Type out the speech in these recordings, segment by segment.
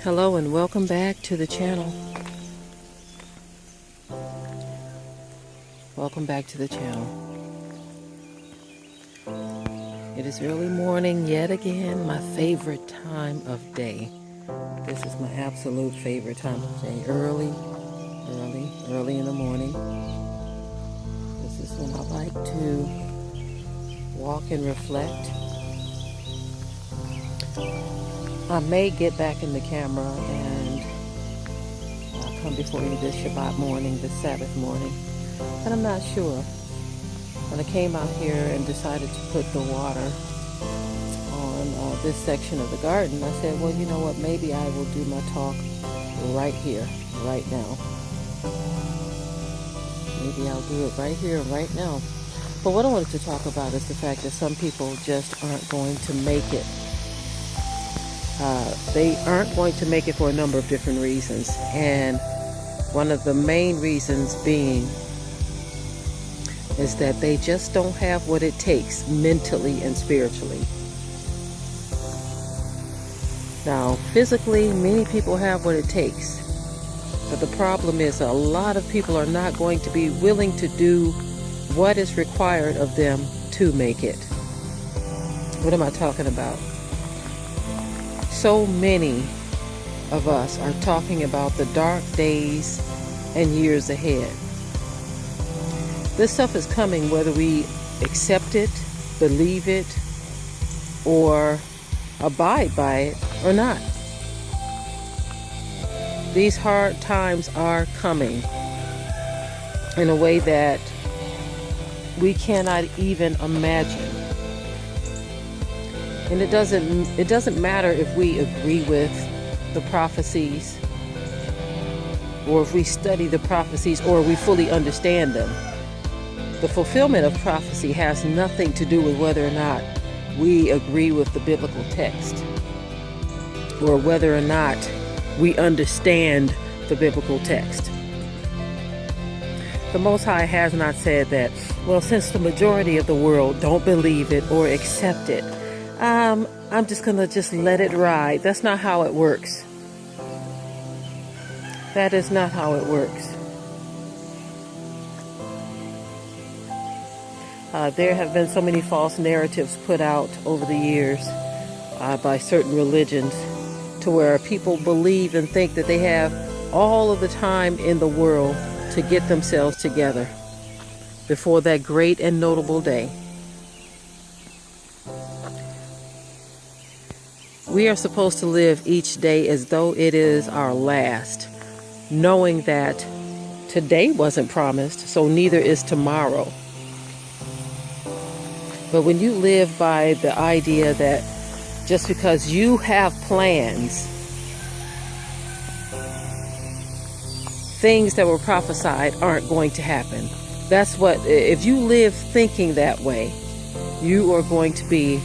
Hello and welcome back to the channel. Welcome back to the channel. It is early morning yet again, my favorite time of day. This is my absolute favorite time of day. Early in the morning. This is when I like to walk and reflect. I may get back in the camera and come before you this Shabbat morning, this Sabbath morning, but I'm not sure. When I came out here and decided to put the water on this section of the garden, I said, well, you know what, maybe I will do my talk right here, right now. Maybe I'll do it right here, right now. But what I wanted to talk about is the fact that some people just aren't going to make it. They aren't going to make it for a number of different reasons. And one of the main reasons being is that they just don't have what it takes mentally and spiritually. Now, physically, many people have what it takes. But the problem is a lot of people are not going to be willing to do what is required of them to make it. What am I talking about? So many of us are talking about the dark days and years ahead. This stuff is coming whether we accept it, believe it, or abide by it or not. These hard times are coming in a way that we cannot even imagine. And it doesn't matter if we agree with the prophecies, or if we study the prophecies, or we fully understand them. The fulfillment of prophecy has nothing to do with whether or not we agree with the biblical text, or whether or not we understand the biblical text. The Most High has not said that, well, since the majority of the world don't believe it or accept it, I'm just going to let it ride. That's not how it works. That is not how it works. There have been so many false narratives put out over the years by certain religions to where people believe and think that they have all of the time in the world to get themselves together before that great and notable day. We are supposed to live each day as though it is our last, knowing that today wasn't promised, so neither is tomorrow. But when you live by the idea that just because you have plans, things that were prophesied aren't going to happen. If you live thinking that way, you are going to be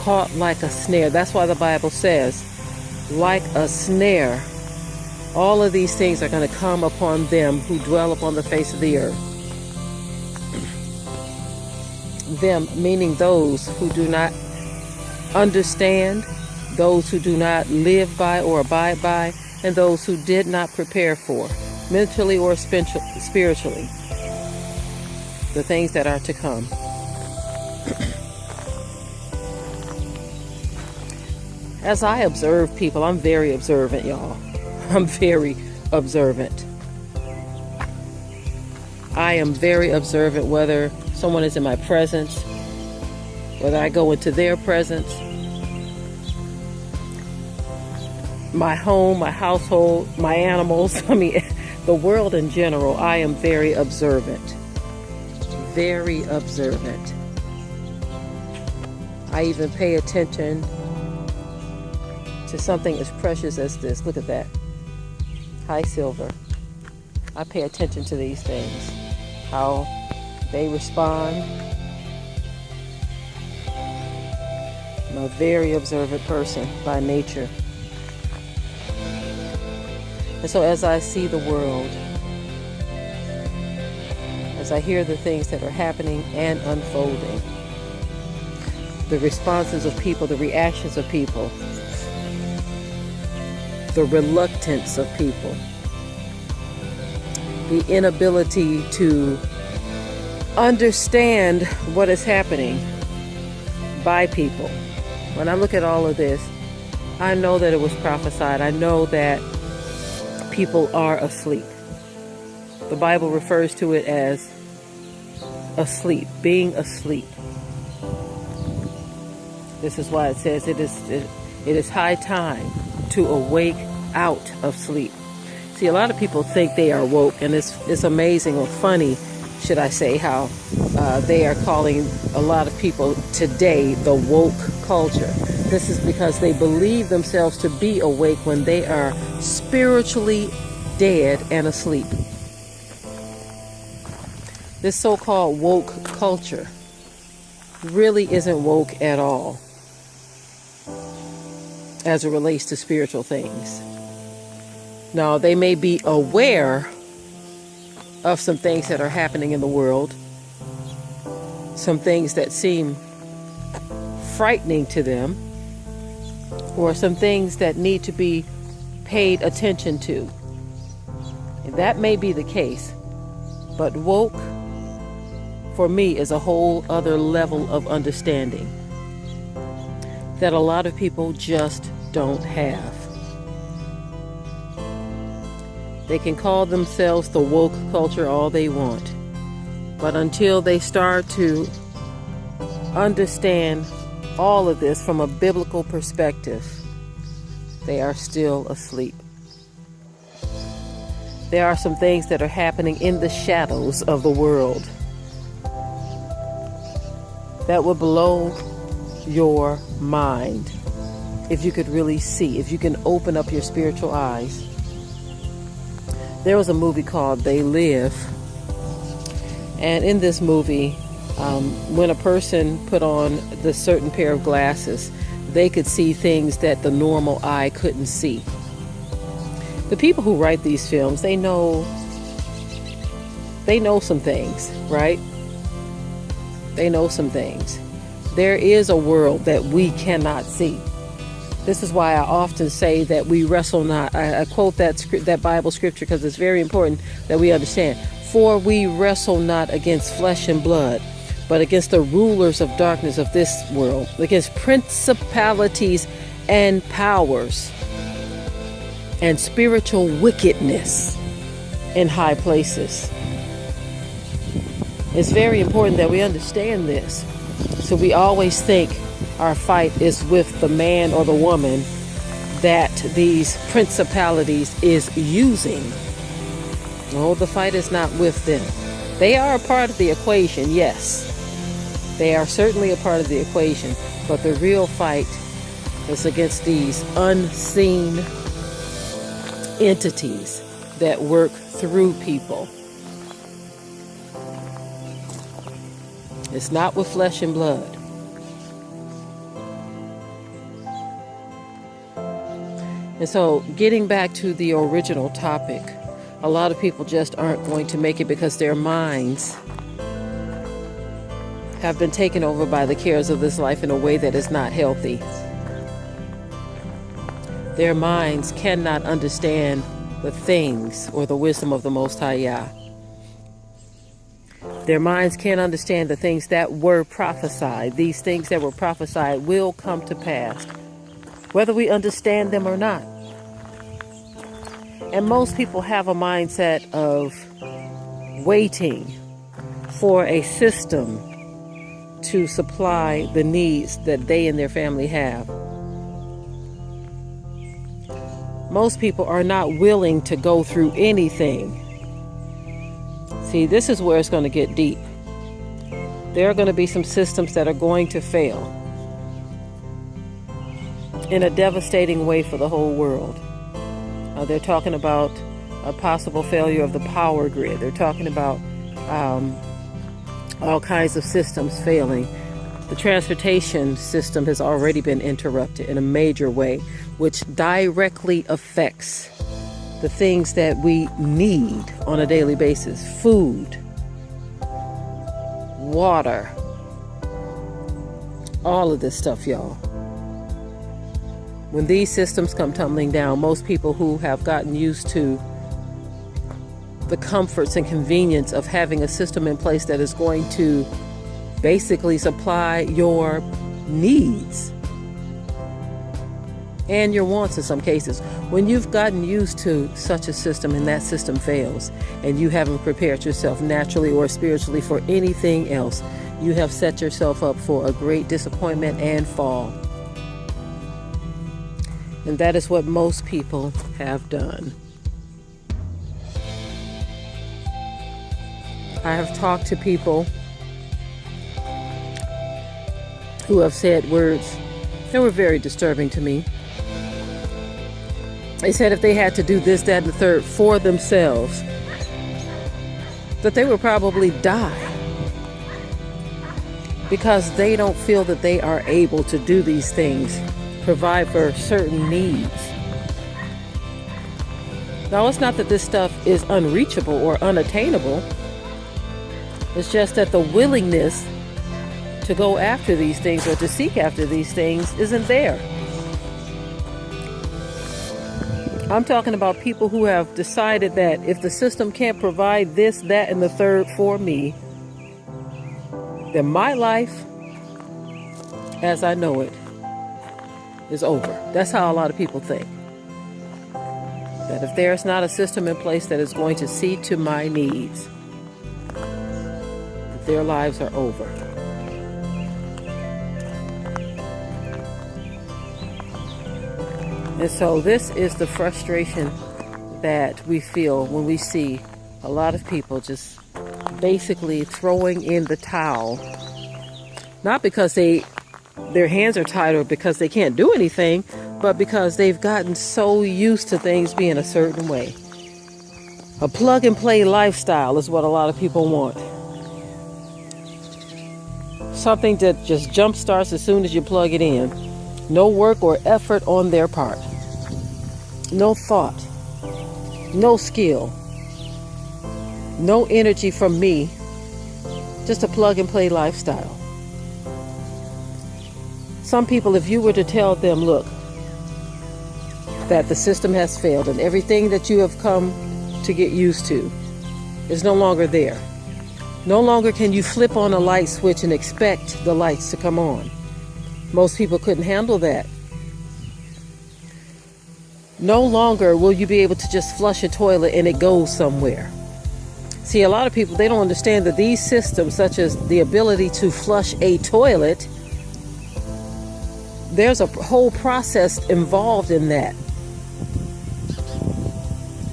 caught like a snare. That's why the Bible says, like a snare, all of these things are going to come upon them who dwell upon the face of the earth. Them, meaning those who do not understand, those who do not live by or abide by, and those who did not prepare for, mentally or spiritually, the things that are to come. As I observe people, I'm very observant, y'all. I'm very observant. I am very observant whether someone is in my presence, whether I go into their presence, my home, my household, my animals, the world in general. I am very observant. Very observant. I even pay attention to something as precious as this. Look at that. High silver. I pay attention to these things. How they respond. I'm a very observant person by nature. And so as I see the world, as I hear the things that are happening and unfolding, the responses of people, the reactions of people, the reluctance of people, the inability to understand what is happening by people. When I look at all of this, I know that it was prophesied. I know that people are asleep. The Bible refers to it as asleep, being asleep. This is why it says it is high time to awake out of sleep. See, a lot of people think they are woke, and it's amazing or funny, should I say, how they are calling a lot of people today the woke culture. This is because they believe themselves to be awake when they are spiritually dead and asleep. This so-called woke culture really isn't woke at all as it relates to spiritual things. Now, they may be aware of some things that are happening in the world, some things that seem frightening to them, or some things that need to be paid attention to. And that may be the case, but woke, for me, is a whole other level of understanding that a lot of people just don't have. They can call themselves the woke culture all they want, but until they start to understand all of this from a biblical perspective, they are still asleep. There are some things that are happening in the shadows of the world that would blow your mind if you could really see, if you can open up your spiritual eyes. There was a movie called They Live, and in this movie, when a person put on the certain pair of glasses, they could see things that the normal eye couldn't see. The people who write these films, they know some things, right? They know some things. There is a world that we cannot see. This is why I often say that we wrestle not. I quote that Bible scripture because it's very important that we understand. For we wrestle not against flesh and blood, but against the rulers of darkness of this world, against principalities and powers and spiritual wickedness in high places. It's very important that we understand this. So we always think our fight is with the man or the woman that these principalities is using. No, the fight is not with them. They are a part of the equation, yes. They are certainly a part of the equation, but the real fight is against these unseen entities that work through people. It's not with flesh and blood. And so, getting back to the original topic, a lot of people just aren't going to make it because their minds have been taken over by the cares of this life in a way that is not healthy. Their minds cannot understand the things or the wisdom of the Most High Yah. Their minds can't understand the things that were prophesied. These things that were prophesied will come to pass, whether we understand them or not. And most people have a mindset of waiting for a system to supply the needs that they and their family have. Most people are not willing to go through anything. See, this is where it's going to get deep. There are going to be some systems that are going to fail in a devastating way for the whole world. They're talking about a possible failure of the power grid. They're talking about all kinds of systems failing. The transportation system has already been interrupted in a major way, which directly affects the things that we need on a daily basis. Food, water, all of this stuff, y'all. When these systems come tumbling down, most people who have gotten used to the comforts and convenience of having a system in place that is going to basically supply your needs and your wants in some cases. When you've gotten used to such a system and that system fails and you haven't prepared yourself naturally or spiritually for anything else, you have set yourself up for a great disappointment and fall. And that is what most people have done. I have talked to people who have said words that were very disturbing to me. They said if they had to do this, that, and the third for themselves, that they would probably die because they don't feel that they are able to do these things, provide for certain needs. Now, it's not that this stuff is unreachable or unattainable. It's just that the willingness to go after these things or to seek after these things isn't there. I'm talking about people who have decided that if the system can't provide this, that, and the third for me, then my life, as I know it, is over. That's how a lot of people think. That if there's not a system in place that is going to see to my needs, their lives are over. And so this is the frustration that we feel when we see a lot of people just basically throwing in the towel, not because their hands are tied or because they can't do anything, but because they've gotten so used to things being a certain way. A plug and play lifestyle is what a lot of people want. Something that just jump starts as soon as you plug it in. No work or effort on their part. No thought. No skill. No energy from me. Just a plug and play lifestyle. Some people, if you were to tell them, look, that the system has failed and everything that you have come to get used to is no longer there. No longer can you flip on a light switch and expect the lights to come on. Most people couldn't handle that. No longer will you be able to just flush a toilet and it goes somewhere. See, a lot of people, they don't understand that these systems, such as the ability to flush a toilet, there's a whole process involved in that.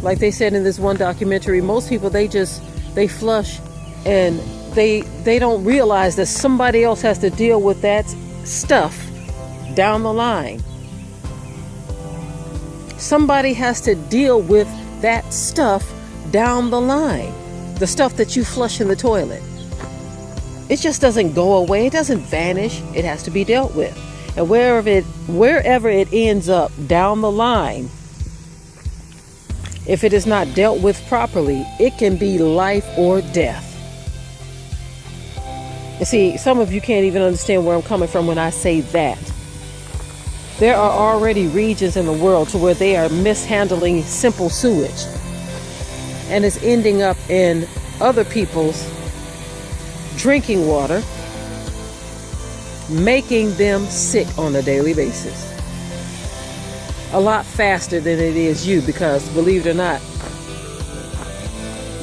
Like they said in this one documentary, most people, they flush and they don't realize that somebody else has to deal with that stuff down the line. Somebody has to deal with that stuff down the line. The stuff that you flush in the toilet. It just doesn't go away. It doesn't vanish. It has to be dealt with. And wherever it ends up down the line, if it is not dealt with properly, it can be life or death. And see, some of you can't even understand where I'm coming from when I say that. There are already regions in the world to where they are mishandling simple sewage. And it's ending up in other people's drinking water, making them sick on a daily basis. A lot faster than it is you, because believe it or not,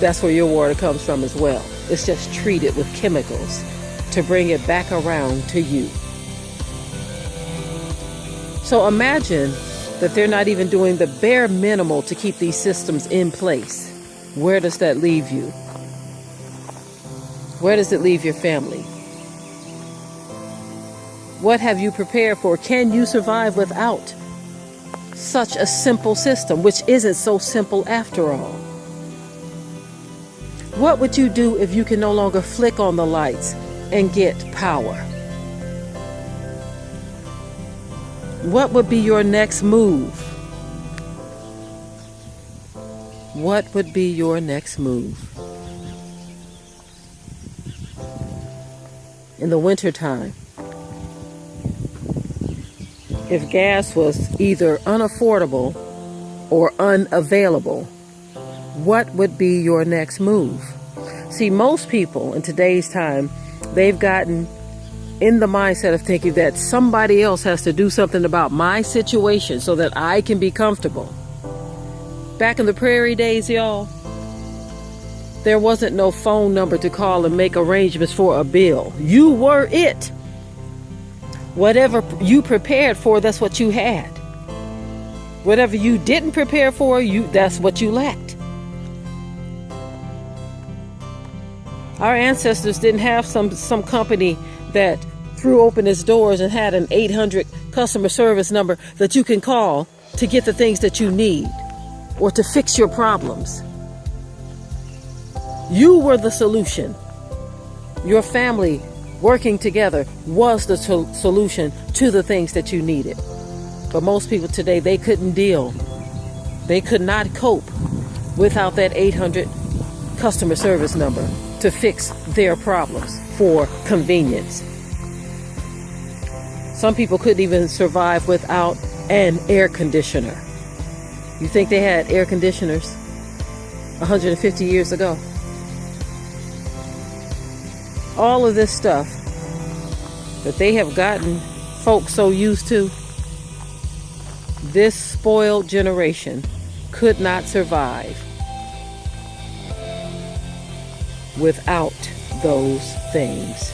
that's where your water comes from as well. It's just treated with chemicals to bring it back around to you. So imagine that they're not even doing the bare minimal to keep these systems in place. Where does that leave you? Where does it leave your family? What have you prepared for? Can you survive without such a simple system, which isn't so simple after all? What would you do if you can no longer flick on the lights and get power? What would be your next move? What would be your next move? In the wintertime, if gas was either unaffordable or unavailable, what would be your next move? See, most people in today's time, they've gotten in the mindset of thinking that somebody else has to do something about my situation so that I can be comfortable. Back in the prairie days, y'all, there wasn't no phone number to call and make arrangements for a bill. You were it. Whatever you prepared for, that's what you had. Whatever you didn't prepare for, that's what you lacked. Our ancestors didn't have some company that threw open its doors and had an 800 customer service number that you can call to get the things that you need or to fix your problems. You were the solution. Your family working together was the solution to the things that you needed. But most people today, they couldn't deal. They could not cope without that 800 customer service number to fix their problems for convenience. Some people couldn't even survive without an air conditioner. You think they had air conditioners 150 years ago? All of this stuff that they have gotten folks so used to, this spoiled generation could not survive without those things.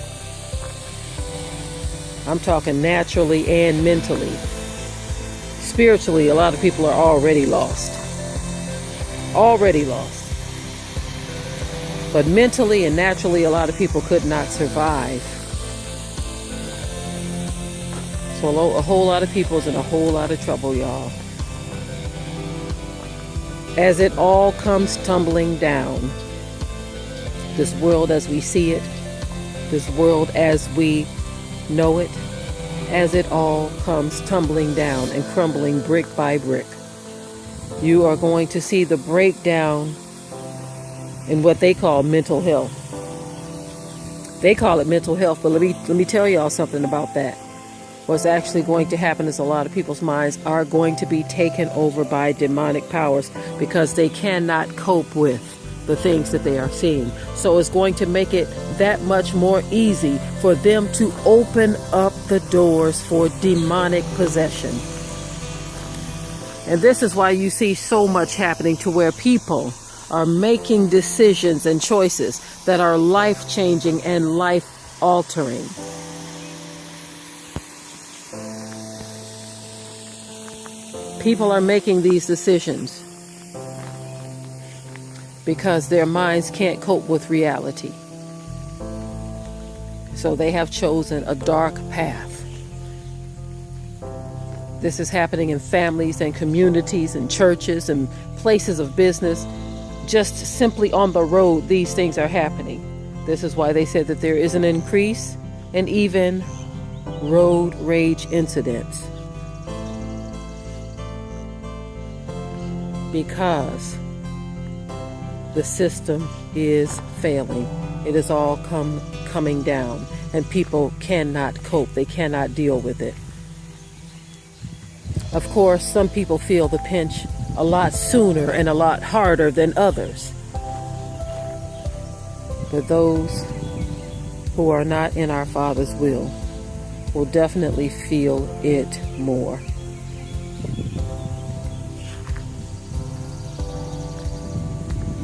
I'm talking naturally and mentally. Spiritually, a lot of people are already lost. Already lost. But mentally and naturally, a lot of people could not survive. So a whole lot of people is in a whole lot of trouble, y'all. As it all comes tumbling down, this world as we see it, this world as we know it, as it all comes tumbling down and crumbling brick by brick, you are going to see the breakdown in what they call mental health. They call it mental health, but let me tell y'all something about that. What's actually going to happen is a lot of people's minds are going to be taken over by demonic powers because they cannot cope with the things that they are seeing. So it's going to make it that much more easy for them to open up the doors for demonic possession. And this is why you see so much happening to where people are making decisions and choices that are life-changing and life-altering. People are making these decisions because their minds can't cope with reality. So they have chosen a dark path. This is happening in families and communities and churches and places of business. Just simply on the road, these things are happening. This is why they said that there is an increase in even road rage incidents. Because the system is failing. It is all coming down, and people cannot cope. They cannot deal with it. Of course, some people feel the pinch a lot sooner and a lot harder than others. But those who are not in our Father's will definitely feel it more.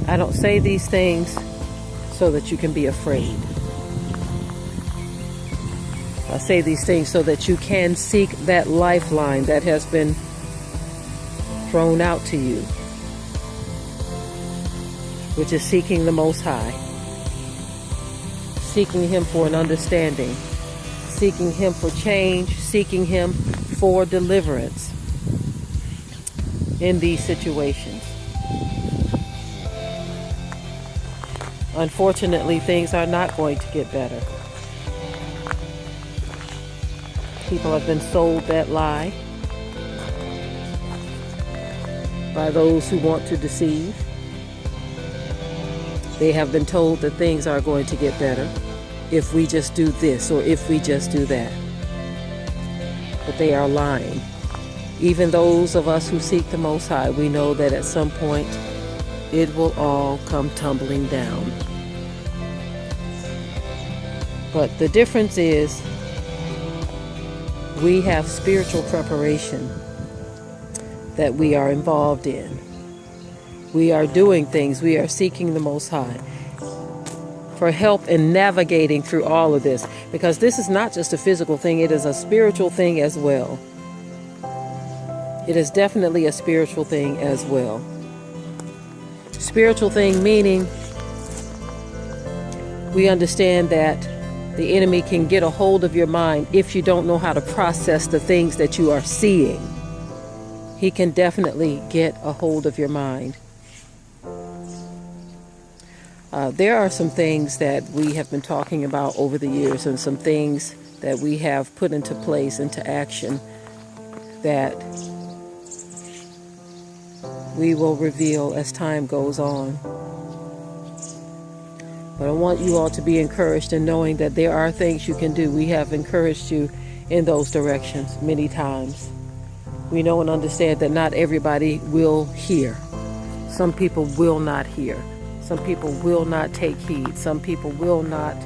I don't say these things so that you can be afraid. I say these things so that you can seek that lifeline that has been thrown out to you, which is seeking the Most High, seeking Him for an understanding, seeking Him for change, seeking Him for deliverance in these situations. Unfortunately, things are not going to get better. People have been sold that lie by those who want to deceive. They have been told that things are going to get better if we just do this or if we just do that. but they are lying. Even those of us who seek the Most High, we know that at some point it will all come tumbling down. But the difference is we have spiritual preparation that we are involved in. We are doing things. We are seeking the Most High for help in navigating through all of this. Because this is not just a physical thing, it is a spiritual thing as well. It is definitely a spiritual thing as well. Spiritual thing meaning we understand that the enemy can get a hold of your mind if you don't know how to process the things that you are seeing. He can definitely get a hold of your mind. There are some things that we have been talking about over the years, and some things that we have put into place, into action, that we will reveal as time goes on. But I want you all to be encouraged in knowing that there are things you can do. We have encouraged you in those directions many times. We know and understand that not everybody will hear. Some people will not hear. Some people will not take heed. Some people will not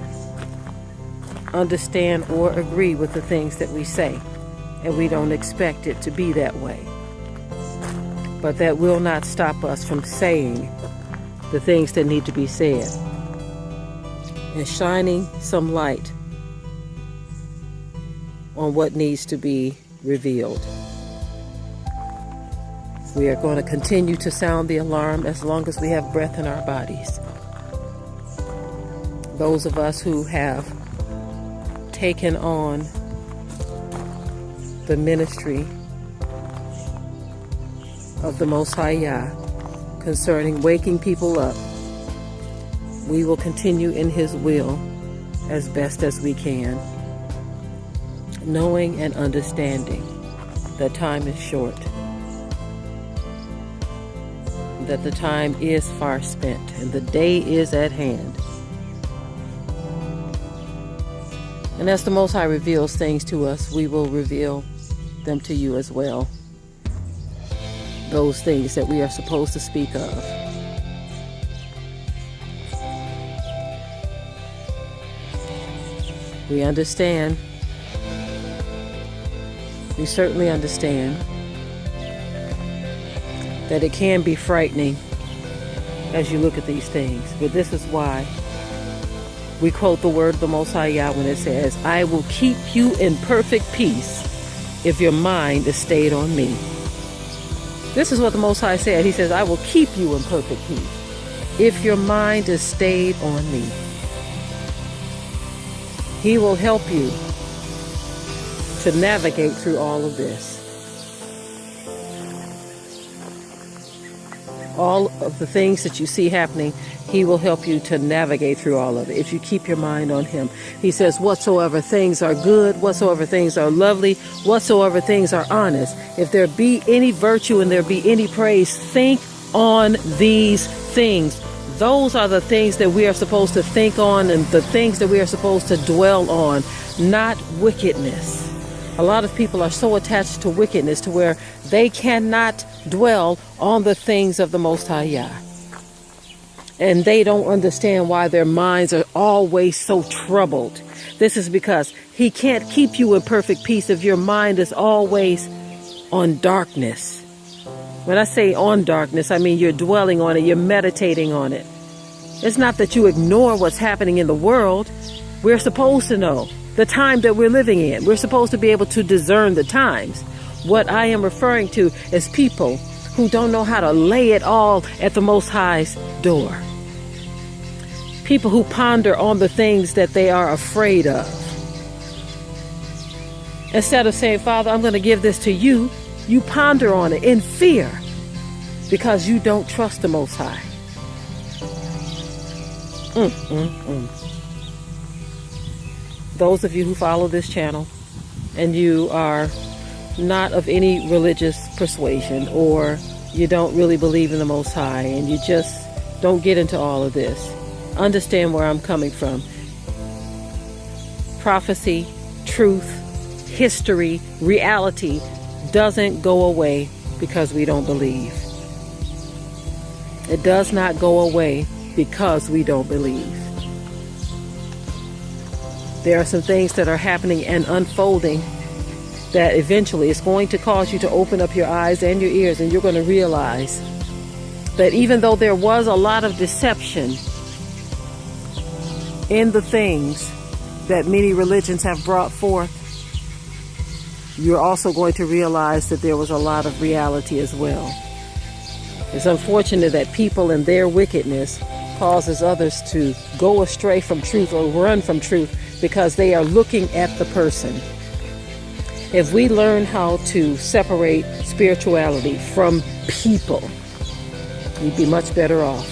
understand or agree with the things that we say. And we don't expect it to be that way. But that will not stop us from saying the things that need to be said and shining some light on what needs to be revealed. We are going to continue to sound the alarm as long as we have breath in our bodies. Those of us who have taken on the ministry of the Most High Yah concerning waking people up, we will continue in His will as best as we can, knowing and understanding that time is short, that the time is far spent, and the day is at hand. And as the Most High reveals things to us, we will reveal them to you as well. Those things that we are supposed to speak of. We understand. We certainly understand that it can be frightening as you look at these things. But this is why we quote the word of the Most High Yah when it says, "I will keep you in perfect peace if your mind is stayed on me." This is what the Most High said. He says, "I will keep you in perfect peace if your mind is stayed on me." He will help you to navigate through all of this. All of the things that you see happening, He will help you to navigate through all of it if you keep your mind on Him. He says, whatsoever things are good, whatsoever things are lovely, whatsoever things are honest, if there be any virtue and there be any praise, think on these things. Those are the things that we are supposed to think on, and the things that we are supposed to dwell on, not wickedness. A lot of people are so attached to wickedness to where they cannot dwell on the things of the Most High Yah. And they don't understand why their minds are always so troubled. This is because He can't keep you in perfect peace if your mind is always on darkness. When I say on darkness, I mean you're dwelling on it, you're meditating on it. It's not that you ignore what's happening in the world. We're supposed to know the time that we're living in. We're supposed to be able to discern the times. What I am referring to is people who don't know how to lay it all at the Most High's door. People who ponder on the things that they are afraid of. Instead of saying, "Father, I'm going to give this to you," you ponder on it in fear because you don't trust the Most High. Those of you who follow this channel and you are not of any religious persuasion, or you don't really believe in the Most High and you just don't get into all of this, understand where I'm coming from. Prophecy, truth, history, reality doesn't go away because we don't believe. It does not go away because we don't believe. There are some things that are happening and unfolding that eventually is going to cause you to open up your eyes and your ears, and you're going to realize that even though there was a lot of deception in the things that many religions have brought forth, you're also going to realize that there was a lot of reality as well. It's unfortunate that people in their wickedness causes others to go astray from truth or run from truth because they are looking at the person. If we learn how to separate spirituality from people, we'd be much better off.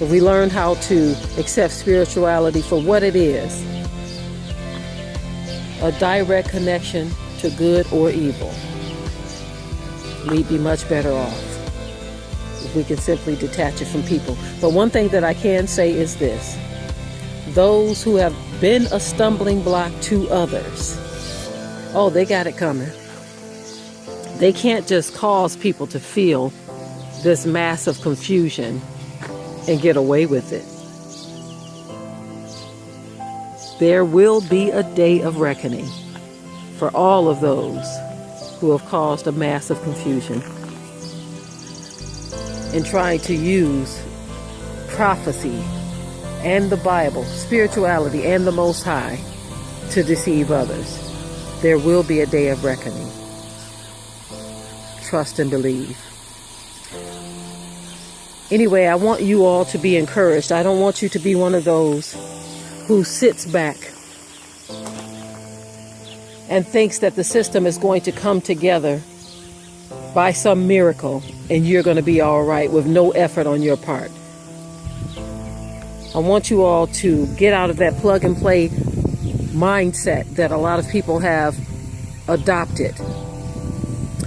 If we learn how to accept spirituality for what it is, a direct connection to good or evil, we'd be much better off if we can simply detach it from people. But one thing that I can say is this: those who have been a stumbling block to others, oh, they got it coming. They can't just cause people to feel this massive confusion and get away with it. There will be a day of reckoning for all of those who have caused a massive confusion in trying to use prophecy and the Bible, spirituality and the Most High to deceive others. There will be a day of reckoning. Trust and believe. Anyway, I want you all to be encouraged. I don't want you to be one of those who sits back and thinks that the system is going to come together by some miracle and you're going to be all right with no effort on your part. I want you all to get out of that plug and play mindset that a lot of people have adopted.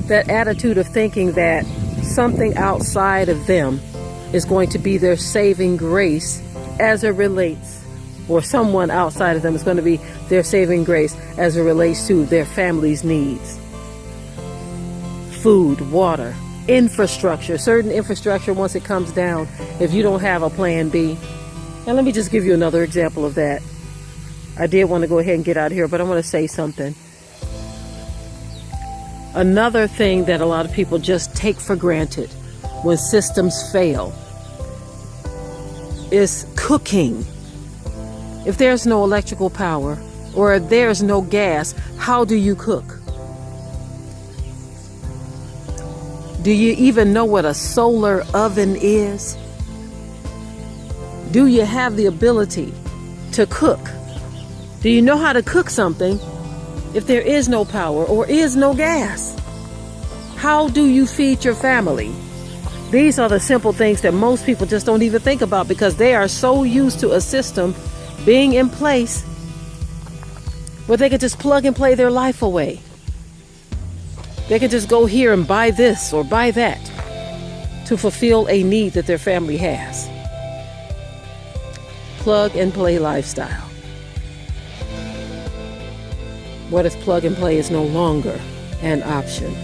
That attitude of thinking that something outside of them is going to be their saving grace as it relates, or someone outside of them is going to be their saving grace as it relates to their family's needs. Food, water, infrastructure, certain infrastructure, once it comes down, if you don't have a plan B. And let me just give you another example of that. I did want to go ahead and get out of here, but I want to say something. Another thing that a lot of people just take for granted when systems fail is cooking. If there's no electrical power or if there's no gas, how do you cook? Do you even know what a solar oven is? Do you have the ability to cook? Do you know how to cook something if there is no power or is no gas? How do you feed your family? These are the simple things that most people just don't even think about because they are so used to a system being in place where they can just plug and play their life away. They can just go here and buy this or buy that to fulfill a need that their family has. Plug and play lifestyle. What if plug and play is no longer an option?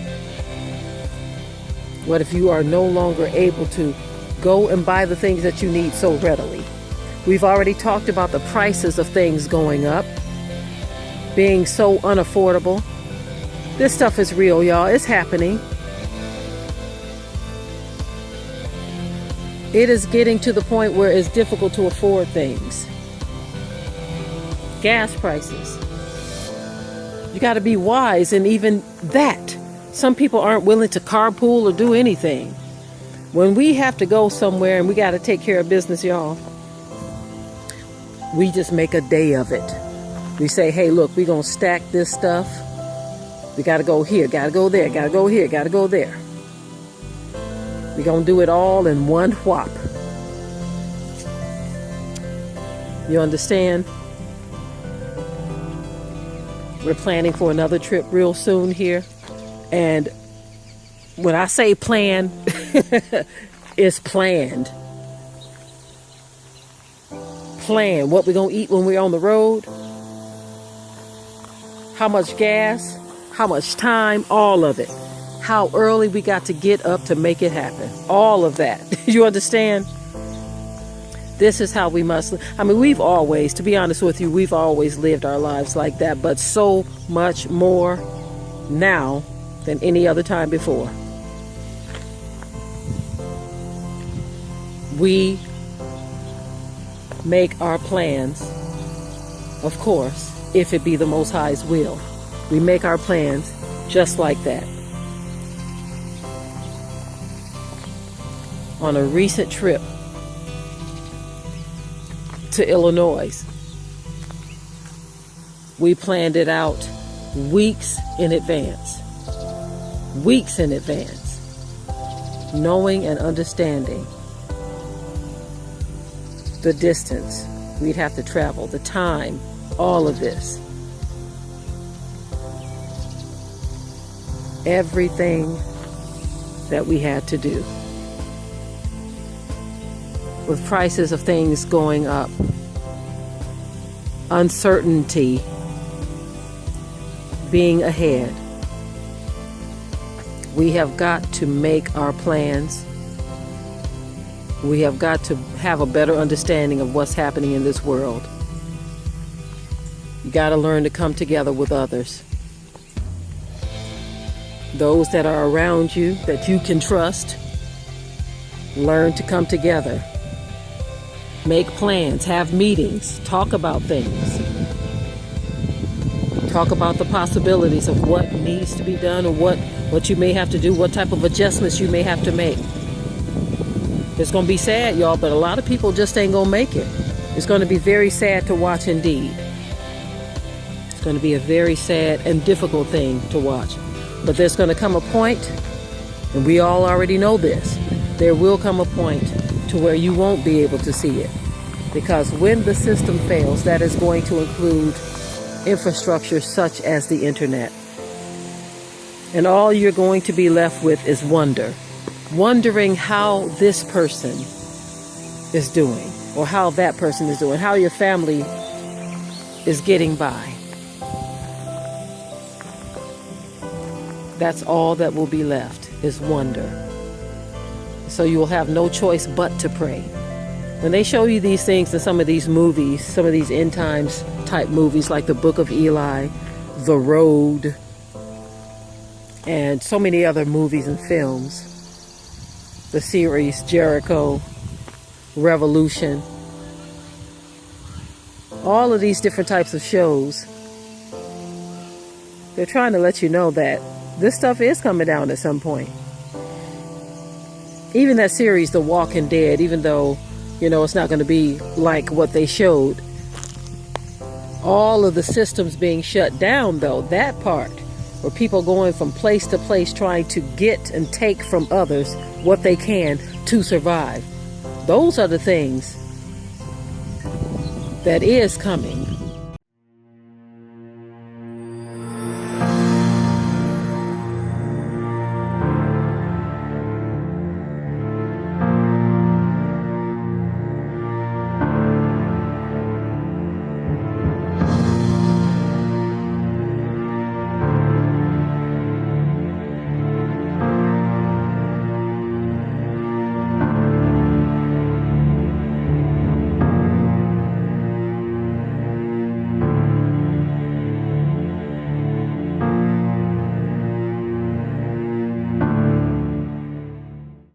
What if you are no longer able to go and buy the things that you need so readily? We've already talked about the prices of things going up, being so unaffordable. This stuff is real, y'all. It's happening. It is getting to the point where it's difficult to afford things. Gas prices. You got to be wise in even that. Some people aren't willing to carpool or do anything. When we have to go somewhere and we got to take care of business, y'all, we just make a day of it. We say, hey, look, we're going to stack this stuff. We got to go here, got to go there, got to go here, got to go there. We're going to do it all in one whop. You understand? We're planning for another trip real soon here. And when I say plan, it's planned. Plan what we're going to eat when we're on the road. how much gas, how much time, all of it. How early we got to get up to make it happen. All of that. You understand? This is how we must live. I mean, we've always, to be honest with you, we've always lived our lives like that, but so much more now than any other time before. We make our plans, of course, if it be the Most High's will. We make our plans just like that. On a recent trip to Illinois, we planned it out weeks in advance, knowing and understanding the distance we'd have to travel, the time, all of this. Everything that we had to do. With prices of things going up, uncertainty being ahead, we have got to make our plans. We have got to have a better understanding of what's happening in this world. You got to learn to come together with others. Those that are around you that you can trust, learn to come together. Make plans, have meetings, talk about things. Talk about the possibilities of what needs to be done or what you may have to do, what type of adjustments you may have to make. It's going to be sad, y'all, but a lot of people just ain't going to make it. It's going to be very sad to watch indeed. It's going to be a very sad and difficult thing to watch. But there's going to come a point, and we all already know this, there will come a point to where you won't be able to see it. Because when the system fails, that is going to include infrastructure such as the internet. And all you're going to be left with is wondering how this person is doing, or how that person is doing, how your family is getting by. That's all that will be left, is wonder. So you will have no choice but to pray. When they show you these things in some of these movies, some of these end times type movies like The Book of Eli, The Road, and so many other movies and films, the series Jericho, Revolution, all of these different types of shows, they're trying to let you know that this stuff is coming down at some point. Even that series, The Walking Dead, even though, you know, it's not going to be like what they showed, all of the systems being shut down, though, that part, where people going from place to place trying to get and take from others what they can to survive. Those are the things that is coming.